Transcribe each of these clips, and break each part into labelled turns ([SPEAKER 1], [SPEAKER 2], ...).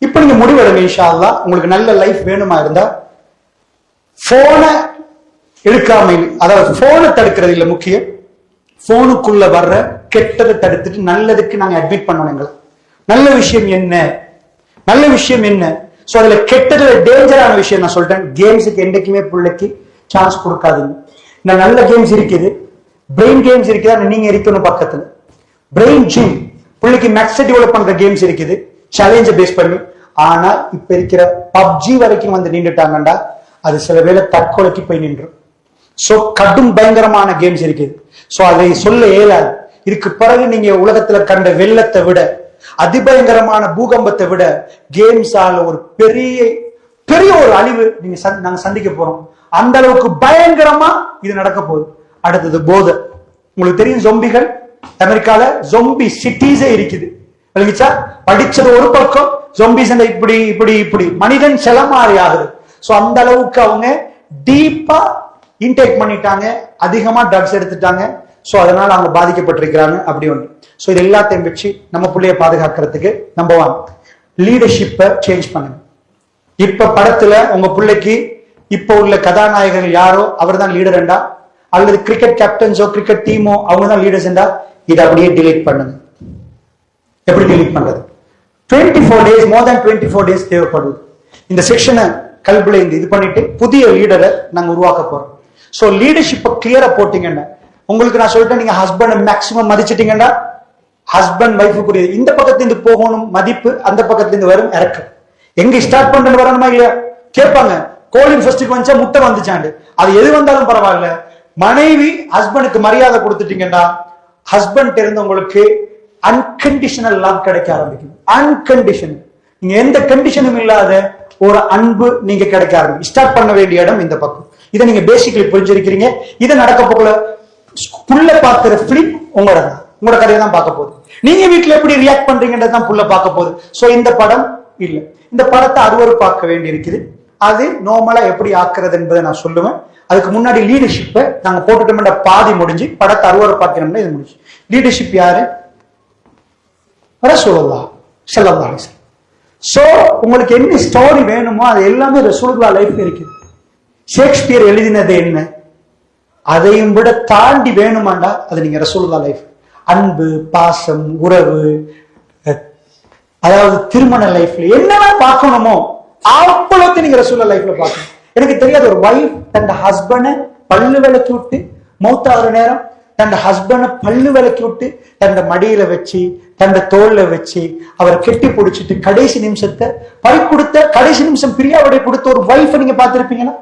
[SPEAKER 1] இப்ப நீங்க முடிவெடுங்க இன்ஷா அல்லாஹ். உங்களுக்கு நல்ல லைஃப் வேணுமா இருந்தா போனை எடுக்காம, அதாவது போனை தடுக்கிறது இல்ல முக்கியம், போனுக்குள்ள வர்ற கெட்டதை தடுத்துட்டு நல்லதுக்கு நாங்க அட்மிட் பண்ணணும். நல்ல விஷயம் என்ன, நல்ல விஷயம் என்ன? சோ அதுல கெட்டதுல டேஞ்சரான விஷயம் நான் சொல்றேன். கேம்ஸுக்கு என்றைக்குமே பிள்ளைக்கு சான்ஸ் கொடுக்காதீங்க. இந்த நல்ல கேம்ஸ் இருக்குது, பிரெயின் கேம்ஸ் இருக்குது, நீங்க இருக்கணும் பக்கத்துல. பிரெயின் ஜிம், பிள்ளைக்கு மேக்ஸ் டெவலப் பண்ற கேம்ஸ் இருக்குது சேலஞ்ச பேஸ் பண்ணி. ஆனா இப்ப இருக்கிற பப்ஜி வரைக்கும் வந்து நின்றுட்டாங்கண்டா அது சில வேளை தற்கொலைக்கு போய் நின்றும். சோ கடும் பயங்கரமான கேம்ஸ் இருக்குது. சோ அதை சொல்ல இயலாது. இதுக்கு பிறகு நீங்க உலகத்துல கண்ட வெள்ளத்தை விட, அதிபயங்கரமான பூகம்பத்தை விட கேம்ஸால ஒரு பெரிய பெரிய ஒரு அழிவு நாங்க சந்திக்க போறோம். அந்த அளவுக்கு பயங்கரமா இது நடக்க போகுது. அடுத்தது போதை. உங்களுக்கு தெரியும் ஜொம்பிகள், அமெரிக்கால ஜொம்பி சிட்டிஸே இருக்குது. படிச்சது ஒரு பக்கம், ஜொம்பிஸ் இப்படி இப்படி இப்படி மனிதன் செலமாறி ஆகுது. சோ அந்த அளவுக்கு அவங்க டீப்பா இன்டேக் பண்ணிட்டாங்க, அதிகமா ட்ரக்ஸ் எடுத்துட்டாங்க. சோ அதனால அவங்க பாதிக்கப்பட்டிருக்கிறாங்க. அப்படி ஒன்று. சோ இது எல்லாத்தையும் வச்சு நம்ம பிள்ளைய பாதுகாக்கிறதுக்கு நம்பர் 1 லீடர்ஷிப்பை சேஞ்ச் பண்ணுங்க. இப்ப படத்துல உங்க பிள்ளைக்கு இப்ப உள்ள கதாநாயகர்கள் யாரோ அவர் தான் லீடர்ண்டா, அல்லது கிரிக்கெட் கேப்டன்ஸோ கிரிக்கெட் டீமோ அவங்க தான் லீடர்ஸ்ண்டா, இதை அப்படியே டிலீட் பண்ணுங்க. எப்படி டிலீட் பண்றது? 24 days, more than 24 days தேவைப்படுது. இந்த செக்ஷனை கல்புல இது பண்ணிட்டு புதிய லீடரை நாங்க உருவாக்க போறோம். சோ லீடர்ஷிப்பை கிளியரா போட்டீங்கன்னா, உங்களுக்கு நான் சொல்லிட்டேன், நீங்க ஹஸ்பண்ட் மேக்சிமம் மதிச்சிட்டீங்கன்னா ஹஸ்பண்ட் வைஃபுக்குரிய இந்த பக்கத்துல இருந்து போகணும் மதிப்பு, அந்த பக்கத்துல இருந்து வரும் இறக்கம். எங்க ஸ்டார்ட் பண்றது வரணுமா இல்லையா கேட்பாங்க. கோலின் ஃபர்ஸ்டுக்கு வந்துச்சா முட்டை வந்துச்சாண்டு, அது எது வந்தாலும் பரவாயில்ல. மனைவி ஹஸ்பண்டுக்கு மரியாதை கொடுத்துட்டீங்கன்னா ஹஸ்பண்ட் இருந்து உங்களுக்கு அன்கண்டிஷனல் லவ் கிடைக்க ஆரம்பிக்கும். அன்கண்டிஷனல், நீங்க எந்த கண்டிஷனும் இல்லாத ஒரு அன்பு நீங்க கிடைக்க ஆரம்பிக்கும். ஸ்டார்ட் பண்ண வேண்டிய இடம் இந்த பக்கம். இதை நீங்க பேசிக்கலி புரிஞ்சிருக்கிறீங்க. இதை நடக்க போகல புள்ள பாக்குற பிலிம் உங்களோட கதையை தான் பார்க்க போகுது. நீங்க வீட்டுல எப்படி ரியாக்ட் பண்றீங்கன்றதான் புள்ள பார்க்க போகுது. சோ இந்த படம் இல்ல, இந்த படத்தை அருவருப்பாக்க வேண்டி இருக்குது. அது நார்மலா எப்படி ஆக்குறது என்பதை நான் சொல்லுவேன். அதுக்கு முன்னாடி லீடர்ஷிப்பை நாங்க போட்டுட்டோம்னா பாதி முடிஞ்சு படத்தை அருவருப்பாக்கணும்னா இது முடிஞ்சு. லீடர்ஷிப் யாரு? ரசூலுல்லாஹ் ஸல்லல்லாஹு அலைஹி வஸல்லம். சோ உங்களுக்கு என்ன ஸ்டோரி வேணுமோ அது எல்லாமே ரசூலுல்லாஹ் லைஃப்ல இருக்குது. ஷேக்ஸ்பியர் எழுதினது என்ன, அதையும் விட தாண்டி வேணுமாண்டா அது நீங்க ரசூலுல்லாஹ் லைஃப். அன்பு, பாசம், உறவு, அதாவது திருமண லைஃப்ல என்னென்ன பார்க்கணுமோ அவ்வளவு நீங்க ரசூலுல்லாஹ் லைஃப்ல பார்க்கணும். எனக்கு தெரியாத ஒரு வைஃப் தன் ஹஸ்பண்டை பல்லு விளக்கி விட்டு மௌத்தாகிற நேரம் தன் ஹஸ்பண்டை பல்லு விளக்கி விட்டு தன் மடியில வச்சு தன் தோல்ல வச்சு அவரை கெட்டி பிடிச்சிட்டு கடைசி நிமிஷத்தை பறி கொடுத்த, கடைசி நிமிஷம் பிரியாவிடை கொடுத்த ஒரு வைஃப் நீங்க பார்த்திருப்பீங்களா?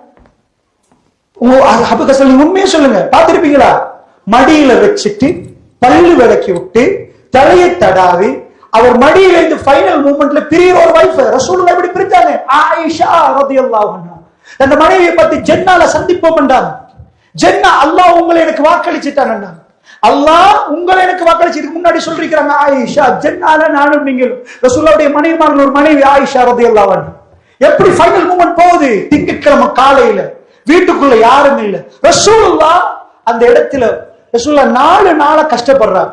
[SPEAKER 1] உண்மையை சொல்லுங்க, பார்த்திருப்பீங்களா? மடியில வச்சுட்டு பல்லு விளக்கி விட்டு தலையை தடாவி அவர் மடியில இருந்து ஃபைனல் மூமெண்ட்ல பிரியிற ஒரு வைஃப் ரசூலுல்லாஹ் எப்படி பிரித்தாங்க? ஆயிஷா ரலியல்லாஹு அன்ஹா தன் மனைவியை பத்தி ஜன்னால சந்திப்போம் என்றாங்க. ஜன்னா அல்லாஹ் உங்களை எனக்கு வாக்களிச்சுட்டான். அல்லாஹ் உங்களை எனக்கு வாக்களிச்சதுக்கு முன்னாடி சொல்லிருக்கிறாங்க ஆயிஷா ஜன்னால நானும் நீங்கள். ரசூலுல்லாஹ்வுடைய மனைவிமார்கள் ஒரு மனைவி ஆயிஷா ரலியல்லாஹு அன்ஹா. எப்படி ஃபைனல் மூமெண்ட் போகுது? திங்கட்கிழமை காலையில வீட்டுக்குள்ள யாரும் இல்ல. ரசூலுல்லாஹ் அந்த இடத்துல ரசூலுல்லாஹ் 4 நாளா கஷ்டப்படுறாங்க.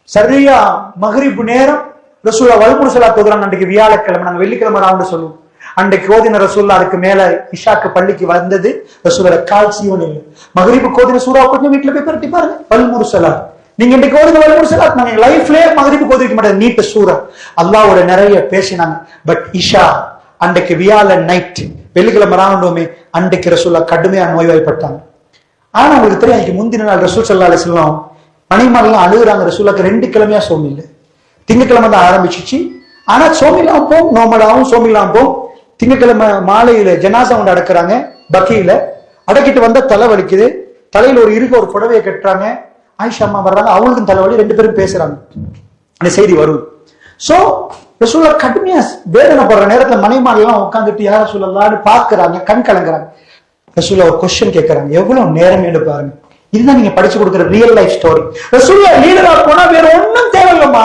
[SPEAKER 1] சரியா மக்ரிப் நேரம் ரசூலுல்லாஹ் வல்முர் ஸலாத் ஓதுறாங்க. அன்றைக்கு வியாழக்கிழமை, நாங்க வெள்ளிக்கிழமை ராவுண்டு சொல்லுவோம். அன்றைக்கு ஓதின ரசூலுல்லாஹ் அதுக்கு மேல இஷாக்கு பள்ளிக்கு வந்தது ரசூலுல்லாஹ் கால் சீவன் இல்லை. மக்ரிபுக்கு ஓதின சூரா கொஞ்சம் வீட்டுல போய் பரட்டி பாருங்க. வல்முர் ஸலாத் நீங்க இன்றைக்கு ஓதின வல்முர் ஸலாத் நாங்க லைஃப்லயே மக்ரிபுக்கு ஓதிக்க மாட்டேன். நீட்ட சூரா அல்லாஹ்வோட நிறைய பேசினாங்க. பட் இஷா அன்றைக்கு வியாழன் நைட் வெள்ளிக்கிழமை ராவுண்டோமே அன்றைக்கு ரசூலுல்லாஹ் கடுமையா நோய்வாய்ப்பட்டாங்க. ஆனா உங்களுக்கு தெரியும், அதுக்கு முந்தின நாள் ரசூல் ஸல்லல்லாஹு அலைஹி வஸல்லம் மணிமாரெல்லாம் அழுகுறாங்க. ரசூலுல்லாஹ்க்கு 2 கிழமையா சோமி இல்லை. திங்கக்கிழமை தான் ஆரம்பிச்சிச்சு. ஆனா சோமிலாம் போம், நோமடாவும் சோமிலாம் போம். திங்கக்கிழமை மாலையில ஜனாசா கொண்டு அடக்குறாங்க. பக்கியில அடக்கிட்டு வந்தா தலை வலிக்குது. தலையில ஒரு புடவையை கட்டுறாங்க. ஆயிஷா அம்மா வர்றாங்க, அவங்களுக்கும் தலைவலி. 2 பேரும் பேசுறாங்க. அந்த செய்தி வருது. சோ ரசூலுல்லாஹ் கடுமையா வேதனைப்படுற நேரத்துல மனைமாரெல்லாம் உட்காந்துட்டு யார ரசூலுல்லாஹ்னு பாக்குறாங்க, கண் கலங்குறாங்க. ரசூலுல்லாஹ் ஒரு கொஸ்டின் கேட்கறாங்க, எவ்வளவு நேரம் பாருங்க. இதுதான் நீங்க படிச்சு கொடுக்குற ரியல் லைஃப் ஸ்டோரி. ரசூலுல்லாஹ் லீடரா போனா வேற ஒண்ணும் தேவையில்லமா.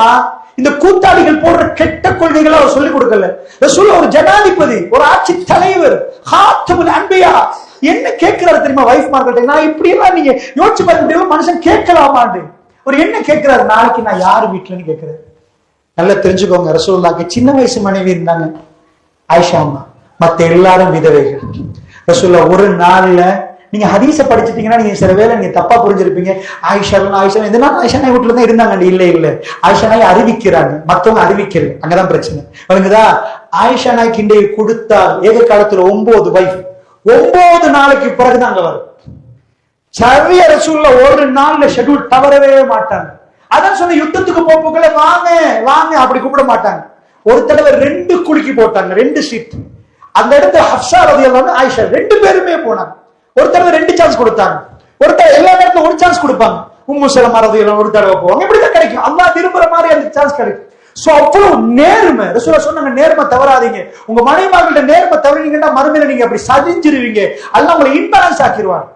[SPEAKER 1] இந்த கூத்தாடிகள் போடுற கெட்ட கொள்கைகளை அவர் சொல்லிக் கொடுக்கல. ரசூலுல்லாஹ் ஒரு ஜனாதிபதி, ஒரு ஆட்சி தலைவர், ஹாத்தமுல் அன்பியா. என்ன கேட்கிறாரு தெரியுமா வைஃப் மார்க்கெட்? நான் இப்படி எல்லாம் நீங்க யோசிச்சு பார்க்க முடியும், மனுஷன் கேட்கலாமாண்டு. ஒரு என்ன கேட்கிறாரு, நாளைக்கு நான் யாரு வீட்டுலன்னு கேட்கிறாரு. நல்லா தெரிஞ்சுக்கோங்க, ரசூலுல்லாஹ்க்கு சின்ன வயசு மனைவி இருந்தாங்க, ஆயிஷா அம்மா, மத்த எல்லாரும் விதவைகள். ரசூலுல்லாஹ் ஒரு நாள்ல, நீங்க ஹதீஸ படிச்சிட்டீங்கன்னா நீங்க சில வேளை நீங்க தப்பா புரிஞ்சிருப்பீங்க. ஆயிஷா இந்த நாள் ஆயிஷா நாய் வீட்டுல தான் இருந்தாங்க. இல்ல ஆயிஷா நாய் அறிவிக்கிறாங்க, மத்தவங்க அறிவிக்கல. அங்கதான் பிரச்சனை. வழங்குதா? ஆயிஷா நாய்க்கு இன்றைய கொடுத்தால் ஏக காலத்துல 9 வைஃப், 9 நாளைக்கு பிறகுதான் அங்க வரும். சரியா ரசூலுல்லாஹ் ஒரு நாள்ல ஷெட்யூல் தவறவே மாட்டாங்க. அதான் சொன்ன, யுத்தத்துக்கு போக்குள்ள வாங்க வாங்க அப்படி கூப்பிட மாட்டாங்க. ஒரு தடவை 2 குலுக்கி போட்டாங்க, 2 சீட். அந்த இடத்துல ஹப்ஸா ரலியல்லாஹு அன்ஹா ஆயிஷா 2 பேருமே போனாங்க. ஒரு தடவை 2 சான்ஸ் கொடுத்தாங்க, ஒரு தடவை எல்லா நேரத்துல 1 சான்ஸ் கொடுப்பாங்க. உம்மு சலமா ரலியல்லாஹு ஒரு தடவை போவாங்க. இப்படிதான் கிடைக்கும், அல்லாஹ் விரும்புற மாதிரி அந்த சான்ஸ் கிடைக்கும். சோ அவ்வளவு நேர்மை. ரசூலுல்லாஹ் சொன்னாங்க, நேர்மை தவறாதீங்க. உங்க மனைவிமார்கள்ட்ட நேர்மை தவறினீங்கன்னா மறுமையில நீங்க அப்படி சதிஞ்சிருவீங்க, அல்லாஹ் உங்களை இன்பேலன்ஸ் ஆக்கிடுவாங்க.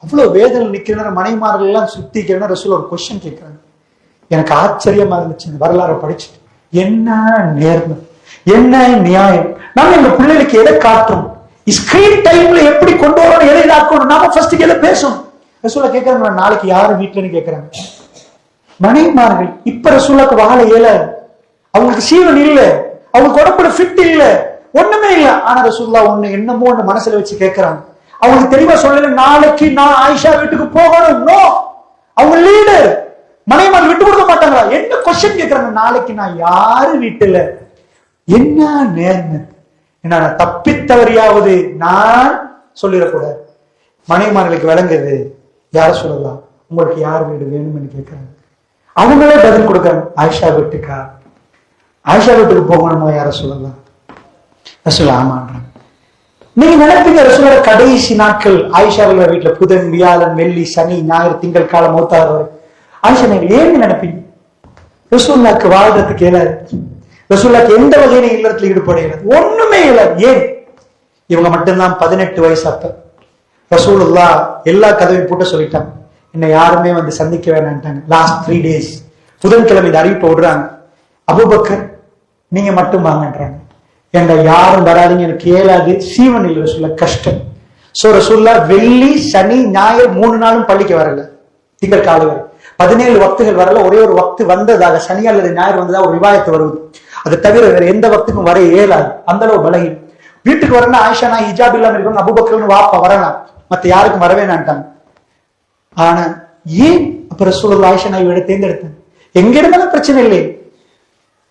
[SPEAKER 1] அவ்வளவு வேதனை நிக்கிற மனைவிமார்கள் எல்லாம் சுத்திக்கிறேன்னா ரசூலுல்லாஹ் ஒரு கொஸ்டின் கேட்கிறாங்க. எனக்கு ஆச்சரியமா இருந்துச்சு வரலாறு படிச்சுட்டு. என்ன நேர்மை, என்ன நியாயம். நாம எங்க பிள்ளைகளுக்கு எதை காட்டுறோம், ஸ்கிரீன் டைம்ல எப்படி கொண்டு வரணும், எதை காக்கணும், நாம ஃபர்ஸ்ட் எதை பேசணும். ரசூலுல்லாஹ் கேட்கறாங்க, நாளைக்கு யாரு வீட்டுலன்னு கேட்கறாங்க. மனைவிமார்கள் இப்ப ரசூலுல்லாஹ்க்கு வாழ இயலாது, அவங்களுக்கு சீவன் இல்ல, அவங்களுக்கு உடம்புல ஃபிட் இல்ல, ஒண்ணுமே இல்ல. ஆனா ரசூலுல்லாஹ் ஒண்ணு என்னமோ ஒண்ணு மனசுல வச்சு கேட்கறாங்க. அவங்களுக்கு தெளிவா சொல்லல, நாளைக்கு நான் ஆயிஷா வீட்டுக்கு போகணும். நோ, அவங்க லீடர். மனைவிமார்கள் விட்டு கொடுக்க மாட்டாங்களா? என்ன கொஸ்டின் கேட்கறாங்க, நாளைக்கு நான் யாரு வீட்டுல. என்ன நேர்மை. என்ன தப்பித்தவரையாவது நான் சொல்லிடக்கூடாது. மனைவிமார்களுக்கு விளங்குது, யார சொல்லலாம், உங்களுக்கு யார் வீடு வேணும்னு கேட்கறாங்க. அவங்களே பதில் கொடுக்கறாங்க, ஆயிஷா வீட்டுக்கா, ஆயிஷா வீட்டுக்கு போகணுமா, யார சொல்லலாம். ரசூலுல்லாஹ் ஆமான்றாங்க. நீங்க நினைப்பீங்க ரசூலுல்லாஹ் கடைசி நாட்கள் ஆயிஷா வீட்டுல புதன், வியாழன், வெள்ளி, சனி, ஞாயிறு, திங்கள் காலம் மௌத்தார் ஆயிஷா நீங்க ஏன்னு நினைப்பீங்க? ரசூலுல்லாஹ்க்கு வாழ்றதுக்கு இயலாது, ரசூலுல்லாஹ்க்கு எந்த வகையில இல்லறத்துல ஈடுபட இயலாது, ஒண்ணுமே இயலாது. ஏன்? இவங்க மட்டும்தான் 18 வயசு. அப்ப ரசூலுல்லாஹ் எல்லா கதவையும் பூட்ட சொல்லிட்டாங்க, என்னை யாருமே வந்து சந்திக்க வேணான்ட்டாங்க. லாஸ்ட் 3 டேஸ் புதன்கிழமை இந்த அறிவிப்பை விடுறாங்க. அபூபக்கர் நீங்க மட்டும் வாங்கன்றாங்க. என்ற யாரும் வராதிங்க, எனக்கு ஏலாது, சீவன் இல்லை ரசூலுல்லாஹ், கஷ்டம். சோ ரசூலுல்லாஹ் வெள்ளி, சனி, ஞாயிறு 3 நாளும் பள்ளிக்கு வரல. திங்கள் காலை வரை 17 வக்துகள் வரல. ஒரே ஒரு வக்து வந்ததாக, சனி அல்லது ஞாயிறு வந்ததாக ஒரு ரிவாயத்து வருவது. அது தவிர வேற எந்த வக்துக்கும் வர இயலாது, அந்த அளவு பலகி. வீட்டுக்கு வரணும் ஆயிஷா நான் ஹிஜாப் இல்லாம இருக்கணும், அபூபக்கர்னு வாப்பா வரலாம், மத்த யாருக்கும் வரவே நான்ட்டாங்க. ஆனா ஏன் அப்ப ரசூலுல்லாஹ் ஆயிஷா நாயை தேர்ந்தெடுத்தாங்க? எங்க இருந்தாலும் பிரச்சனை இல்லை.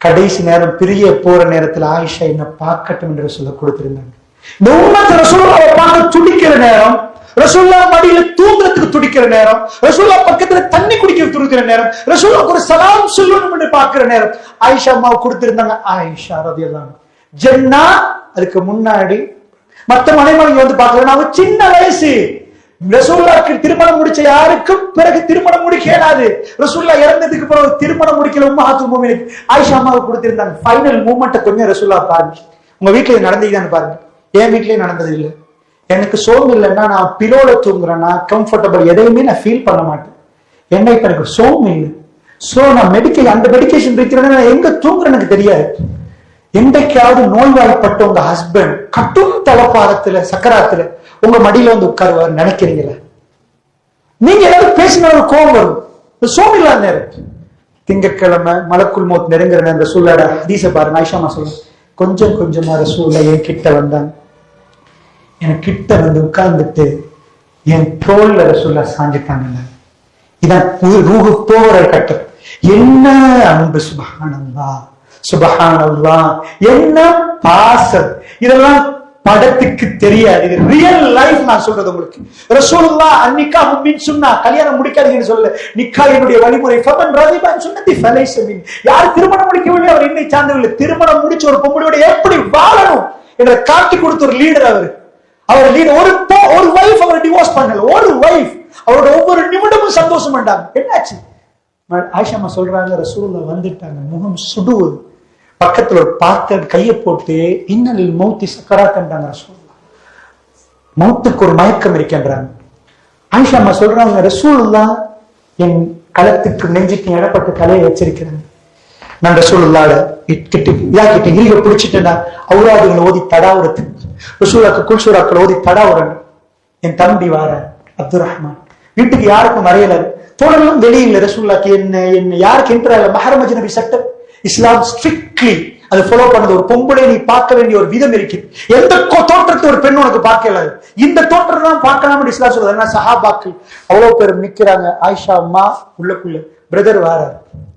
[SPEAKER 1] கடைசி நேரம் பிரிய போற நேரத்துல ஆயிஷா என்ன பார்க்கட்டும் என்று சொல்ல கொடுத்திருந்தாங்க. இந்த உம்மத்து ரசூலுல்லாஹ்வை பார்க்க துடிக்கிற நேரம், ரசூலுல்லாஹ் மடியில தூங்குறதுக்கு துடிக்கிற நேரம், ரசூலுல்லாஹ் பக்கத்துல தண்ணி குடிக்க துடிக்கிற நேரம், ரசூலுல்லாஹ் ஒரு சலாம் சொல்லணும் என்று பார்க்கிற நேரம் ஆயிஷா அம்மாவை கொடுத்திருந்தாங்க. ஆயிஷா ரலியல்லாஹு அன்ஹா ஜன்னா. அதுக்கு முன்னாடி மத்த மனைமகள் வந்து பார்க்கல, அவங்க சின்ன வயசு. ரசூலுல்லாஹ்க்கு திருமணம் முடிச்ச யாருக்கும் பிறகு திருமணம் முடிக்க இயலாது. ரசூலுல்லாஹ் இறந்ததுக்கு பிறகு திருமணம் முடிக்கல உம்மஹாத்துல் முஃமினீன் ஆயிஷா அம்மாவுக்கு கொடுத்திருந்தாங்க. ஃபைனல் மூமெண்ட்டை கொஞ்சம் ரசூலுல்லாஹ் பாருங்க. உங்க வீட்டுல நடந்ததுதான்னு பாருங்க. என் வீட்லயே நடந்தது இல்லை. எனக்கு சோம் இல்லைன்னா நான் பிலோல தூங்குறேன்னா கம்ஃபர்டபிள் எதையுமே நான் ஃபீல் பண்ண மாட்டேன். என்ன இப்ப எனக்கு சோம் இல்லை. சோ நான் அந்த மெடிக்கேஷன் இருக்கிறேன்னா எங்க தூங்குறேன்னு எனக்கு தெரியாது. என்றைக்காவது நோய்வாய்ப்பட்ட உங்க ஹஸ்பண்ட் கட்டும் தலப்பாரத்துல சக்கராத்துல உங்க மடியில வந்து உட்காருவார் நினைக்கிறீங்களா? நீங்க ஏதாவது பேசினாலும் கோபம் வரும். சோம் இல்லாத நேரம் திங்கட்கிழமை மலக்குல் மௌத் நெருங்குற நேரம் ரசூலுல்லாஹ் ஹதீஸ பாருங்க. ஆயிஷா அம்மா சொல்லுங்க, கொஞ்சம் கொஞ்சமா ரசூலுல்லாஹ் என் கிட்ட வந்தாங்க. என் கிட்ட வந்து உட்கார்ந்துட்டு என் தோல்ல ரசூலுல்லாஹ் சாஞ்சிட்டாங்க. இதான் ரூஹு போகிற கட்டம். என்ன அன்பு! சுப்ஹானல்லாஹ் சுப்ஹானல்லாஹ், என்ன பாசம்! இதெல்லாம் படத்துக்கு தெரியாது, இது ரியல் லைஃப். நான் சொல்றது உங்களுக்கு. ரசூலுல்லாஹ் அன்னிகாஹு மின் சுன்னா, கல்யாணம் முடிக்காதீங்கன்னு சொல்ல, நிக்கா என்னுடைய வழிமுறை. ஃபமன் ரதிபா அன் சுன்னதி ஃபலைஸ மின், யார் திருமணம் முடிக்கவில்லை அவர் என்னை சார்ந்தவில்லை. திருமணம் முடிச்ச ஒரு பொம்பளையோட எப்படி வாழணும் என்ற காட்டி கொடுத்த ஒரு லீடர் அவர். அவர் லீடர். ஒரு வைஃப் அவர் டிவோர்ஸ் பண்ணல. ஒரு வைஃப் அவரோட ஒவ்வொரு நிமிடமும் சந்தோஷம் பண்ணாங்க. என்னாச்சு? ஆயிஷா அம்மா சொல்றாங்க, ரசூலுல்லாஹ் வந்துட்டாங்க, முகம் சுடுவது. பக்கத்துல ஒரு பாத்திரம் கையை போட்டு இன்னலில் மௌத்தி சக்கராத்ன்றாங்க ரசூலுல்லாஹ். மௌத்துக்கு ஒரு மயக்கம் இருக்கின்றாங்க. ஆயிஷா அம்மா சொல்றாங்க, ரசூலுல்லாஹ் என் களத்துக்கு நெஞ்சுக்கு இடப்பட்ட தலையை வச்சிருக்கிறாங்க. நான் ரசூலுல்லாஹ் கிட்ட இறுக பிடிச்சிட்டேன்னா அவுராதுகளை ஓதி தடாவுறது, ரசூலுல்லாஹ்க்கு குல்சூராக்கள் ஓதி தடாவுறேன். என் தம்பி வார அப்துல் ரஹ்மான் வீட்டுக்கு யாருக்கும் வரையல, தோழர்களும் வெளியில் ரசூலுல்லாஹ்க்கு என்ன யாருக்கு என்ட்ரால மஹரம் அஜ்னபி சட்டம். இஸ்லாம் ஸ்ட்ரிக்ட்லி அது ஃபாலோ பண்ணது. ஒரு பொம்பளை நீ பார்க்க வேண்டிய ஒரு விதம் இருக்கு. எந்த தோற்றத்தை ஒரு பெண் உனக்கு பார்க்கல, இந்த தோற்றத்தை தான் பார்க்கலாம்னு இஸ்லாம் சொல்லுது. ஏன்னா சஹாபாக்கள் அவ்வளவு பேர் நிக்கிறாங்க. ஆயிஷா அம்மா உள்ளக்குள்ள, பிரதர் வார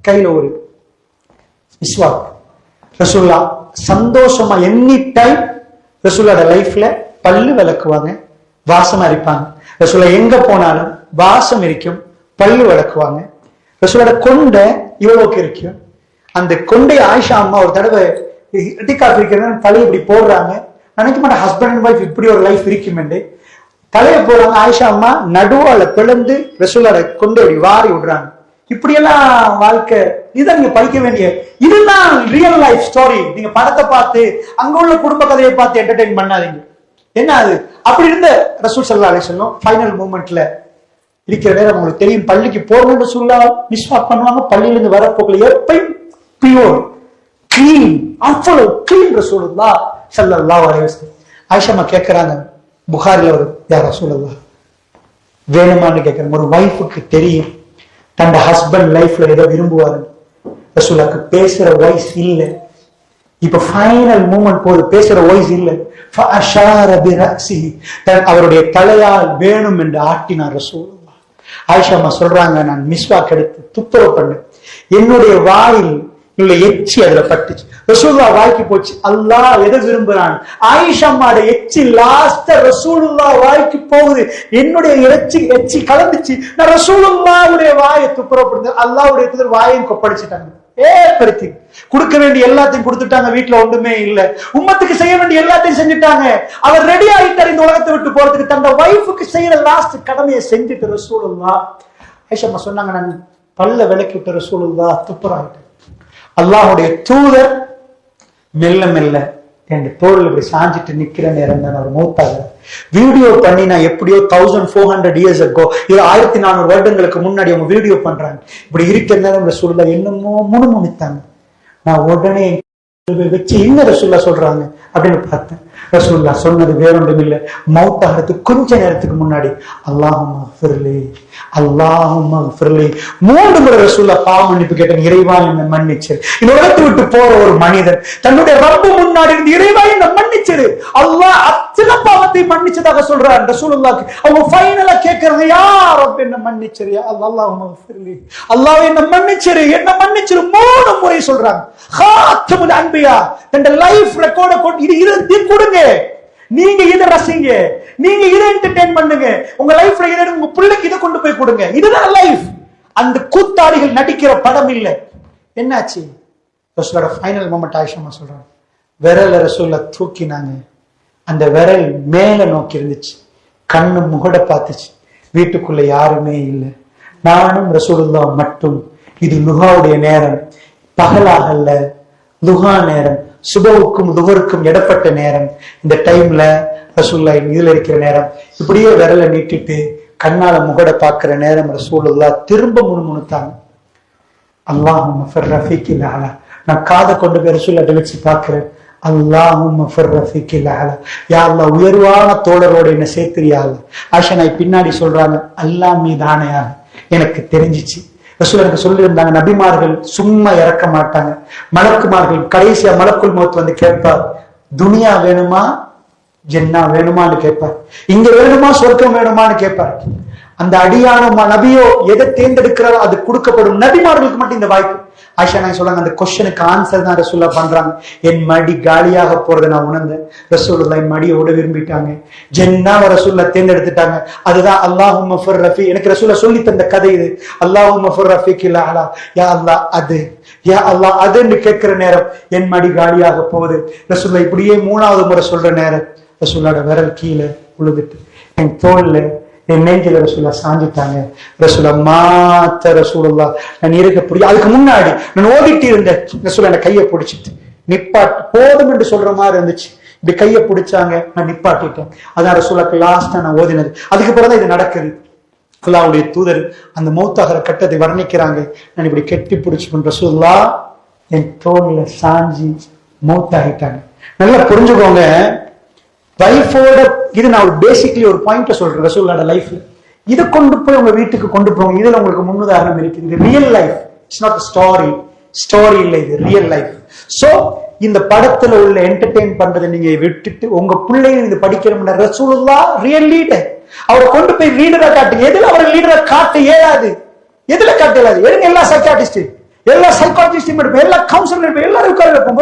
[SPEAKER 1] கையில ஒரு மிஸ்வாக். ரசூல்லா சந்தோஷமா எனி டைம் ரசூல்லோட லைஃப்ல பல்லு விளக்குவாங்க, வாசமா இருப்பாங்க. ரசூல்லா எங்க போனாலும் வாசம் இருக்கும், பல்லு விளக்குவாங்க. ரசூலோட கொண்டை இவ்வளவுக்கு இருக்கும். அந்த கொண்டை ஆயிஷா அம்மா ஒரு தடவை தலையை இப்படி போடுறாங்க. நினைக்க மாட்டேன் ஹஸ்பண்ட் அண்ட் ஒய்ஃப் இப்படி ஒரு லைஃப் இருக்குமெண்டு. தலையை போடுறாங்க. ஆயிஷா அம்மா நடுவால பிளந்து ரசூலோட கொண்டை இப்படி வாரி விடுறாங்க. இப்படியெல்லாம் வாழ்க்கை. இதை நீங்க படிக்க வேண்டிய, இதுதான் ரியல் லைஃப் ஸ்டோரி. நீங்க படத்தை பார்த்து அங்க உள்ள குடும்ப கதையை பார்த்து என்டர்டெயின் பண்ணாதீங்க. என்ன அது அப்படி இருந்த ரசூல் ஸல்லல்லாஹு அலைஹி வஸல்லம் ஃபைனல் மூமெண்ட்ல இருக்கிற நேரம் உங்களுக்கு தெரியும். பள்ளிக்கு போறவங்க சொல்லா மிஸ்வாக் பண்ணுவாங்க. பள்ளியிலிருந்து வரப்போக்குள்ள எப்பயும் பியூர் கிளீன், அவ்வளவு கிளீன் ரசூலுல்லாஹ் ஸல்லல்லாஹு அலைஹி வஸல்லம். ஆயிஷா கேட்கிறாங்க, புகாரில ஒரு யா ரசூலுல்லாஹ் வேணுமான்னு கேட்கிறாங்க. ஒரு வைஃபுக்கு தெரியும் தன் ஹஸ்பண்ட் லைஃப்ல ஏதோ விரும்புவாரு. ரசூலுல்லாஹ்க்கு பேசுற வாய்ஸ் இல்ல. இப்ப ஃபைனல் மூமெண்ட் போது, பேசுற வாய்ஸ் இல்ல. அவருடைய தலையால் வேணும் என்று ஆட்டினார் ரசூலுல்லாஹ். ஆயிஷா அம்மா சொல்றாங்க, நான் மிஸ்வாக் எடுத்து துப்புரவு பண்ண என்னுடைய வாயில் உள்ள எச்சி அதுல பட்டுச்சு. ரசூலுல்லாஹ் வாய்க்கு போச்சு. அல்லாஹ் எதை விரும்புறான்? ஆயிஷா அம்மாட எச்சி லாஸ்ட் ரசூலுல்லாஹ் வாய்க்கு போகுது. என்னுடைய எச்சி கலந்துச்சு. நான் ரசூலுல்லாஹ்வுடைய வாயை துப்புரவு பண்ண அல்லாஹ்வுடைய தூதர் வாயையும் கொப்பளிச்சுட்டாங்க. ஏற்படுத்தி கொடுக்க வேண்டிய எல்லாத்தையும் கொடுத்துட்டாங்க. வீட்டுல ஒன்றுமே இல்ல. உம்மத்துக்கு செய்ய வேண்டிய எல்லாத்தையும் செஞ்சுட்டாங்க. அவர் ரெடி ஆயிட்டார் இந்த உலகத்தை விட்டு போறதுக்கு. தன்னோட வைஃபுக்கு செய்யற லாஸ்ட் கடமையை செஞ்சுட்டு ரசூலுல்லாஹ். ஆயிஷா அம்மா சொன்னாங்க, நான் பல்ல விளக்கி விட்ட ரசூலுல்லாஹ் துப்புராயிட்டேன். அல்லாஹ்வுடைய தூதர் மெல்ல மெல்ல என் தோளில் இப்படி சாஞ்சிட்டு நிக்கிற நேரம் தான் அவர் மௌத்தாக. வீடியோ பண்ணி நான் எப்படியோ 1400 years ago, 1400 வருடங்களுக்கு முன்னாடி அவங்க வீடியோ பண்றாங்க. இப்படி இருக்கிற நேரம் ரசூலுல்லாஹ் என்னமோ முணுமுணுத்தாங்க. நான் உடனே வச்சு என்ன ரசூலுல்லாஹ் சொல்றாங்க அப்படின்னு பார்த்தேன். ரசூலுல்லாஹ் சொன்னது வேறொன்றும் இல்லை. மௌத்தாகிறதுக்கு கொஞ்ச நேரத்துக்கு முன்னாடி அல்லாஹும்ம ஃபிர்லி, அல்லாஹும்ம ஃபிர்லி 3 முறை ரசூலுல்லாஹ் பாவ மன்னிப்பு கேட்டாங்க. இறைவா என்னை மன்னிச்சிரு. இந்த உலகத்தை விட்டு போற ஒரு மனிதன் தன்னுடைய ரப்பு முன்னாடி இருந்து இறைவா என்னை மன்னிச்சிரு, அல்லாஹ் அத்தனை பாவத்தை மன்னிச்சதாக சொல்றார் ரசூலுல்லாஹ்க்கு. அவங்க ஃபைனலா கேட்கறது, யா ரப் என்னை மன்னிச்சிரு, யா அல்லாஹும்ம ஃபிர்லி, அல்லாஹ் என்னை மன்னிச்சிரு, என்னை மன்னிச்சிரு 3 முறை சொல்றாங்க. ஹாத்தமுல் அன்பியா தன் லைஃப் ரெக்கார்ட கொண்டு இது கொடுங்க. நீங்க இதை ரசிங்க, நீங்க இதை என்டர்டெயின் பண்ணுங்க. உங்க லைஃப்ல இதை உங்க பிள்ளைக்கு இதை கொண்டு போய் கொடுங்க. இதுதான் லைஃப். அந்த கூத்தாடிகள் நடிக்கிற படம் இல்ல. என்னாச்சு? ரசூலோட ஃபைனல் மொமெண்ட் ஆயிஷா அம்மா சொல்றாங்க, விரல ரசூலுல்லாஹ் தூக்கினாங்க. அந்த விரல் மேல நோக்கி இருந்துச்சு. கண்ணு முகட பார்த்துச்சு. வீட்டுக்குள்ள யாருமே இல்லை, நானும் ரசூலுல்லாஹ் மட்டும். இது லுஹாவுடைய நேரம், பகலாகல்ல, லுஹா நேரம். சுபவுக்கும் லுஹருக்கும் இடப்பட்ட நேரம். இந்த டைம்ல ரசூலுல்லாஹ் இதுல இருக்கிற நேரம். இப்படியே விரல நீட்டிட்டு கண்ணால முகட பாக்குற நேரம் ரசூலுல்லாஹ் திரும்ப முணுமுணுத்தாங்க. அல்லாஹும்ம ஃபிர் ரஃபீக்கில் அலா. நான் காதை கொண்டு போய் ரசூலுல்லாஹ் வச்சு பாக்குறேன். அல்லாஹும்ம ஃபிர் ரஃபீக்கில் அலா. யா அல்லாஹ் உயர்வான தோழரோட என்ன சேர்த்துறியா? ஆயிஷா நாய் பின்னாடி சொல்றாங்க, அல்லாஹ் மீதானையாக எனக்கு தெரிஞ்சிச்சு. ரசூல் எனக்கு சொல்லியிருந்தாங்க, நபிமார்கள் சும்மா இறக்க மாட்டாங்க. மலக்குமார்கள் கடைசியா மலக்குல் மௌத் வந்து கேட்பார், துனியா வேணுமா ஜென்னா வேணுமான்னு கேட்பார், இங்க வேணுமா சொர்க்கம் வேணுமான்னு கேட்பார். அந்த அடியானோ நபியோ எதை தேர்ந்தெடுக்கிறாரோ அது கொடுக்கப்படும். நபிமார்களுக்கு மட்டும் இந்த வாய்ப்பு. ஆயிஷா நாய் சொல்றாங்க, அந்த கொஸ்டனுக்கு ஆன்சர் தான் ரசூலுல்லாஹ் பண்றாங்க. என் மடி காலியாக போறதை நான் உணர்ந்தேன். ரசூலுல்லாஹ் என் மடியோட விரும்பிட்டாங்க. ஜென்னாவை ரசூலுல்லாஹ் தேர்ந்தெடுத்துட்டாங்க. அதுதான் அல்லாஹும்ம ஃபிர் ரஃபீ. எனக்கு ரசூலுல்லாஹ் சொல்லி தந்த கதை இது. அல்லாஹும்ம ஃபிர் ரஃபீக்கில் அலா. யா அல்லாஹ் அது, யா அல்லாஹ் அதுன்னு கேட்கிற நேரம் என் மடி காலியாக போகுது. ரசூலுல்லாஹ் இப்படியே 3வது முறை சொல்ற நேரம் ரசூலுல்லாஹோட விரல் கீழே உழுதுட்டு என் தோல்ல என் நெஞ்சில ரசூலுல்லாஹ் சாஞ்சிட்டாங்க. ரசூலுல்லாஹ் மாத்த ரசூலுல்லாஹ் நான் இருக்க புரிய. அதுக்கு முன்னாடி நான் ஓடிட்டு இருந்த ரசூலுல்லாஹ் என் கையை பிடிச்சிட்டு நிப்பாட்டு போதும் என்று சொல்ற மாதிரி இருந்துச்சு. இப்படி கையை பிடிச்சாங்க, நான் நிப்பாட்டிட்டேன். அதான் ரசூலுல்லாஹ்க்கு லாஸ்டா நான் ஓதினது. அதுக்கு பிறகுதான் இது நடக்குது. அல்லாஹ்வுடைய தூதர் அந்த மௌத்தாகிற கட்டத்தை வர்ணிக்கிறாங்க. நான் இப்படி கெட்டி பிடிச்சு ரசூலுல்லாஹ் என் தோல்ல சாஞ்சி மௌத்தாகிட்டாங்க. நல்லா புரிஞ்சுக்கோங்க, வைஃபோட இது நான் பேசிக்கலி ஒரு பாயிண்ட் சொல்றேன். ரசூலுல்லாஹோட லைஃப்ல இதை கொண்டு போய் உங்க வீட்டுக்கு கொண்டு போங்க. இதுல உங்களுக்கு முன்னுதாரணம் இருக்கு. இது real life, it's not story. Story இல்லை, இது ரியல் லைஃப். சோ இந்த படத்துல உள்ள என்டர்டெயின் பண்றதை நீங்க விட்டுட்டு உங்க பிள்ளைங்க இது படிக்கணும்னா ரசூலுல்லாஹ் ரியல் லீடர். அவரை கொண்டு போய் லீடரா காட்டுங்க. எதுல அவரை லீடரா காட்ட இயலாது? எதுல காட்ட இயலாது? எடுங்க எல்லா சைக்காட்டிஸ்ட், எல்லா சைக்காலஜிஸ்டும் எடுப்போம், எல்லா கவுன்சிலர் எடுப்போம், எல்லாரும் உட்கார வைப்போம்.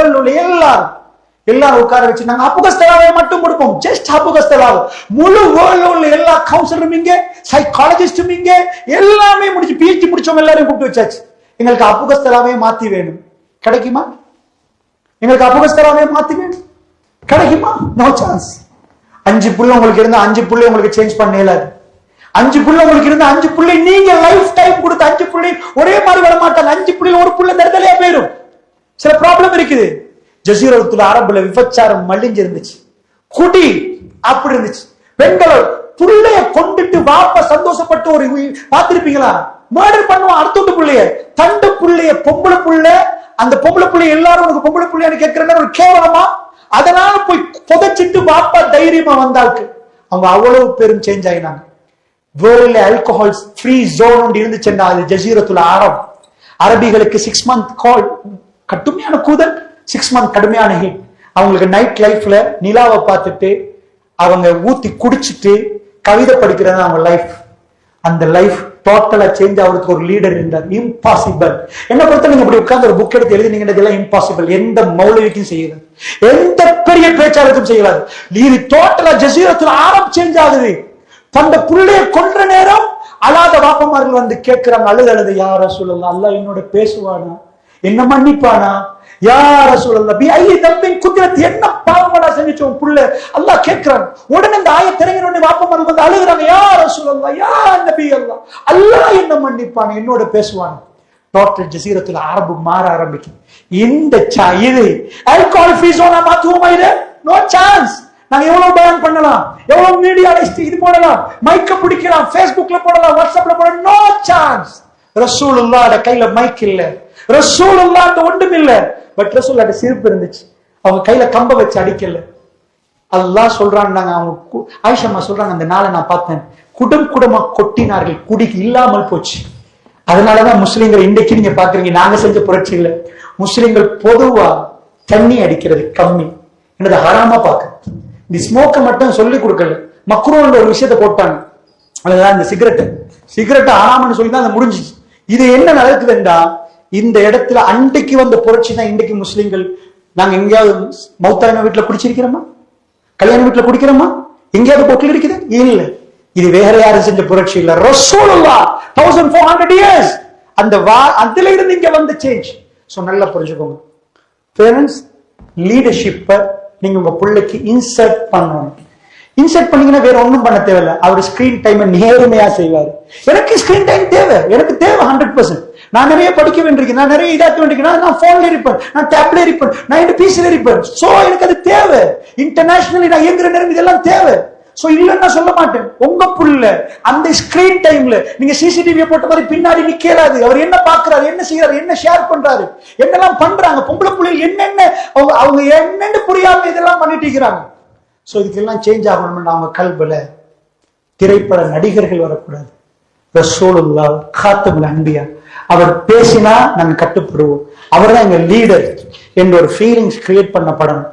[SPEAKER 1] எல்லாரும் உட்கார வச்சு நாங்க அபுகஸ்தலாவை மட்டும் கொடுப்போம். ஜஸ்ட் அபுகஸ்தலாவை. முழு வேர்ல்ட்ல உள்ள எல்லா கவுன்சிலரும் இங்க, சைக்காலஜிஸ்டும் இங்க, எல்லாமே முடிச்சு PhD முடிச்சவங்க எல்லாரும் கூப்பிட்டு வச்சாச்சு. எங்களுக்கு அபுகஸ்தலாவே மாத்தி வேணும். கிடைக்குமா? எங்களுக்கு அபுகஸ்தலாவே மாத்தி வேணும். கிடைக்குமா? No chance. 5 புள்ள உங்களுக்கு இருந்தா 5 புள்ளை உங்களுக்கு சேஞ்ச் பண்ண இயலாது. 5 புள்ள உங்களுக்கு இருந்தா 5 புள்ளை நீங்க லைஃப் டைம் கொடுத்த 5 புள்ளை ஒரே மாதிரி வர மாட்டாங்க. 5 புள்ளையில ஒரு புள்ள தரதலையா போயிடும். சில ப்ராப்ளம் இருக்குது. ஜசீரத்துல் அரபுல விபச்சாரம் மலிஞ்சு இருந்துச்சு, குடி அப்படி இருந்துச்சு. பெண்கள் புள்ளைய கொண்டுட்டு வாப்ப சந்தோஷப்பட்டு ஒரு பார்த்திருப்பீங்களா? மர்டர் பண்ணுவான் அடுத்த புள்ளைய, தண்டு புள்ளைய, பொம்பளை புள்ள. அந்த பொம்பளை புள்ளைய எல்லாரும் உனக்கு பொம்பளை புள்ளையான்னு கேட்கிறேன்னு ஒரு கேவலமா. அதனால போய் புதைச்சிட்டு வாப்பா தைரியமா வந்தாளுக்கு அவங்க அவ்வளவு பேரும் சேஞ்ச் ஆயினாங்க. வேர்ல்ட்ல ஆல்கஹால் ஃப்ரீ ஜோன் இருந்துச்சுன்னா அது ஜசீரத்துல் அரப். அரபிகளுக்கு 6 month கால் கடுமையான கூதல், 6 month கடுமையான ஹிட். அவங்களுக்கு நைட் லைஃப்ல நிலாவை பார்த்துட்டு அவங்க ஊத்தி குடிச்சிட்டு கவிதை படிக்கிறது அவங்க லைஃப். அந்த லைஃப் டோட்டலா சேஞ்ச் ஆகிறதுக்கு ஒரு லீடர் இருந்தார். இம்பாசிபிள். என்ன பொறுத்த நீங்க இப்படி உட்கார்ந்து ஒரு புக் எடுத்து எழுதினீங்கன்னா இதெல்லாம் இம்பாசிபிள். எந்த மௌலவிக்கும் செய்யலாம், எந்த பெரிய பேச்சாளருக்கும் செய்யலாது. இது டோட்டலா ஜசீரத்துல் அரப் சேஞ்ச் ஆகுது. தந்த புள்ளைய கொன்ற நேரம் அழாத வாப்பமார்கள் வந்து கேட்கிறாங்க, அழுது யா ரசூலல்லாஹ், அல்லாஹ் என்னோட பேசுவானா, என்ன மன்னிப்பானா, யா ரசூலல்லாஹ் பி ஐ தம்பின் குத்ரத், என்ன பாவமடா செஞ்சுச்சோம் புள்ள, அல்லாஹ் கேட்கிறான். உடனே இந்த ஆயத் இறங்கின வாப்பமார்கள் வந்து அழுகுறாங்க, யா ரசூலல்லாஹ் யா நபி அல்லாஹ், அல்லாஹ் என்ன மன்னிப்பானா, என்னோட பேசுவானா. டோட்டல் ஜசீரத்துல் அரபு மாற ஆரம்பிக்கும். இந்த இது ஆல்கஹால் ஃப்ரீ ஜோனா மாத்துவோமா? இது நோ சான்ஸ். நாங்க எவ்வளவு பயன் பண்ணலாம், எவ்வளவு மீடியா இது போடலாம், மைக்க பிடிக்கலாம், Facebookல போடலாம், வாட்ஸ்அப்ல போடலாம், நோ சான்ஸ். ரசூலுல்லாஹ்ட கையில மைக் இல்ல, ரசூலுல்லாஹ்ட ஒண்ணும் இல்ல. பட் ரசூலுல்லாஹ்ட சிரிப்பு இருந்துச்சு. அவங்க கையில கம்ப வச்சு அடிக்கல. அல்லாஹ் சொல்றாங்க, அவங்க ஆயிஷா சொல்றாங்க, அந்த நாளை நான் பார்த்தேன், குடமா கொட்டினார்கள், குடிக்கு இல்லாமல் போச்சு. அதனாலதான் முஸ்லிம்கள் இன்றைக்கு நீங்க பாக்குறீங்க, நாங்க செஞ்ச புரட்சி இல்ல, முஸ்லிம்கள் பொதுவா தண்ணி அடிக்கிறது கம்மி, என்னது ஹராமா பாக்க. இந்த ஸ்மோக்க மட்டும் சொல்லி கொடுக்கல, மக்ரூன்ல ஒரு விஷயத்த போட்டாங்க, அதுதான் இந்த சிகரெட் ஹராம்னு சொல்லி தான் அது முடிஞ்சிச்சு. இது என்ன நடக்குதுண்டா, இந்த இடத்துல அன்றைக்கு வந்த புரட்சி தான் இன்றைக்கு முஸ்லிம்கள். நாங்க எங்கேயாவது மௌத்தான வீட்டுல குடிச்சிருக்கிறோமா, கல்யாண வீட்டுல குடிக்கிறோமா, எங்கேயாவது பொட்டில் இருக்குது இல்ல. இது வேற யாரும் செஞ்ச புரட்சி இல்ல, ரசூலுல்லாஹ் 1400 years அந்த அதுல இருந்து இங்க வந்த சேஞ்ச். சோ நல்லா புரிஞ்சுக்கோங்க பேரண்ட்ஸ், லீடர்ஷிப்பை நீங்க உங்க பிள்ளைக்கு இன்சர்ட் பண்ணணும். இன்சர்ட் பண்ணீங்கன்னா வேற ஒன்றும் பண்ண தேவையில்லை. அவர் ஸ்கிரீன் டைம் நேர்மையா செய்வாரு. எனக்கு ஸ்கிரீன் டைம் தேவை, எனக்கு தேவை 100%. நான் நிறைய படிக்க வேண்டியிருக்கேன், நான் நிறைய இதாக்க வேண்டியிருக்கேன், நான் போன்ல இருப்பேன், நான் டேப்ல இருப்பேன், நான் என் பிசில இருப்பேன். சோ எனக்கு அது தேவை. இன்டர்நேஷனலி நான் இயங்குற நேரம் இதெல்லாம் தேவை. சோ இல்லன்னா சொல்ல மாட்டேன். உங்க புள்ள அந்த ஸ்கிரீன் டைம்ல நீங்க சிசிடிவியை போட்ட மாதிரி பின்னாடி நிக்கலாது. அவர் என்ன பாக்குறாரு, என்ன செய்யறாரு, என்ன ஷேர் பண்றாரு, என்னெல்லாம் பண்றாங்க, பொம்பளை புள்ளைகள் என்னென்ன அவங்க என்னென்னு புரியாம இதெல்லாம் பண்ணிட்டு இருக்கிறாங்க. சோ இதுக்கெல்லாம் சேஞ்ச் ஆகணும்னு அவங்க கல்புல திரைப்பட நடிகர்கள் வரக்கூடாது. ரசூலுல்லாஹ் காத்தமுல் அன்பியா, அவர் பேசினா நாங்க கட்டுப்படுவோம், அவர் தான் எங்க லீடர் என்ற ஒரு ஃபீலிங்ஸ் கிரியேட் பண்ண படம்.